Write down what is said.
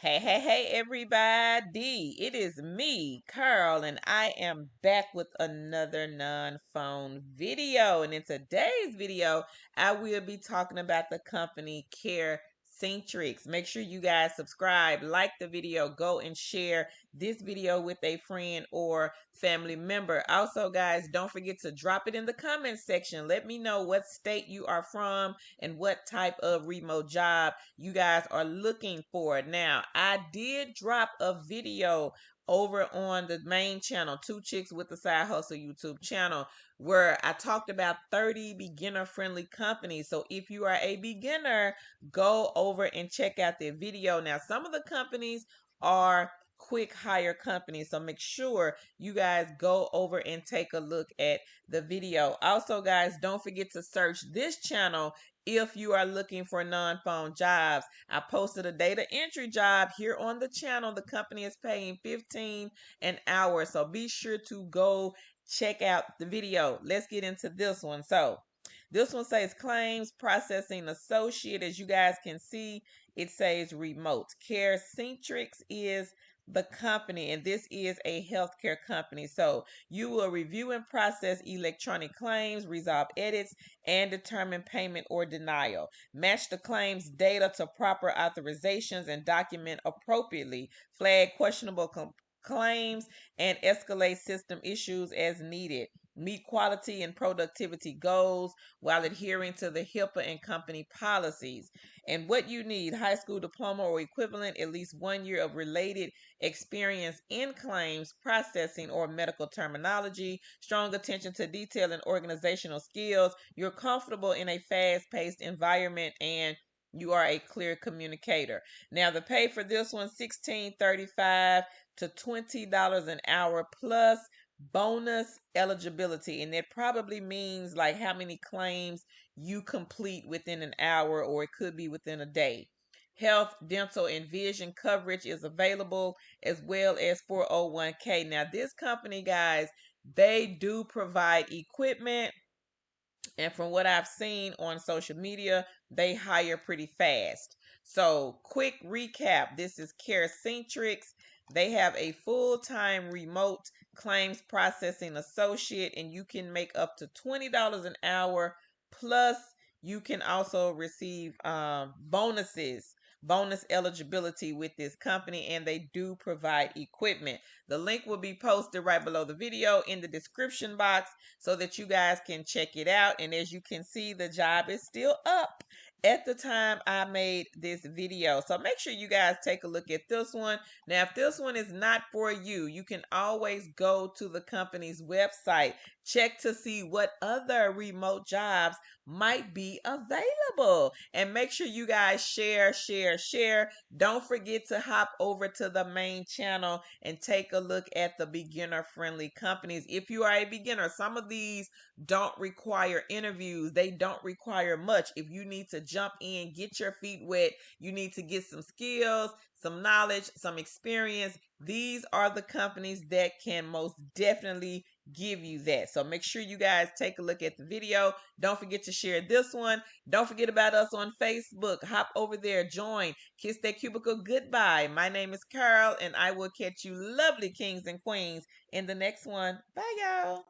Hey, everybody. It is me, Carl, and I am back with another non-phone video. And in today's video, I will be talking about the company Carenet. Make sure you guys subscribe, like the video, go and share this video with a friend or family member. Also, guys, don't forget to drop it in the comment section. Let me know what state you are from and what type of remote job you guys are looking for. Now, I did drop a video over on the main channel, Two Chicks with the Side Hustle YouTube channel, where I talked about 30 beginner friendly companies. So if you are a beginner, go over and check out their video. Now, some of the companies are quick hire companies, so make sure you guys go over and take a look at the video. Also, guys, don't forget to search this channel if you are looking for non-phone jobs. I posted a data entry job here on the channel. The company is paying $15 an hour, so be sure to go check out the video. Let's get into this one. So this one says claims processing associate. As you guys can see, it says remote. Carenet is the company, and this is a healthcare company. So you will review and process electronic claims, resolve edits, and determine payment or denial. Match the claims data to proper authorizations and document appropriately. Flag questionable claims and escalate system issues as needed. Meet quality and productivity goals while adhering to the HIPAA and company policies. And what you need: high school diploma or equivalent, at least 1 year of related experience in claims processing or medical terminology, strong attention to detail and organizational skills. You're comfortable in a fast-paced environment, and you are a clear communicator. Now, the pay for this one, $16.35 to $20 an hour plus bonus eligibility, and that probably means like how many claims you complete within an hour, or it could be within a day. Health, dental, and vision coverage is available, as well as 401k. Now, this company, guys, they do provide equipment, and from what I've seen on social media, they hire pretty fast. So, quick recap: this is Carenet. They have a full-time remote claims processing associate, and you can make up to $20 an hour. Plus, you can also receive bonus eligibility with this company, and they do provide equipment. The link will be posted right below the video in the description box so that you guys can check it out. And as you can see, the job is still up at the time I made this video. So make sure you guys take a look at this one. Now, if this one is not for you, you can always go to the company's website, check to see what other remote jobs might be available, and make sure you guys share. Don't forget to hop over to the main channel and take a look at the beginner friendly companies. If you are a beginner, some of these don't require interviews. They don't require much. If you need to jump in, get your feet wet, you need to get some skills, some knowledge, some experience, these are the companies that can most definitely give you that. So make sure you guys take a look at the video. Don't forget to share this one. Don't forget about us on Facebook. Hop over there, join, kiss that cubicle goodbye. My name is Carl, and I will catch you lovely kings and queens in the next one. Bye, y'all.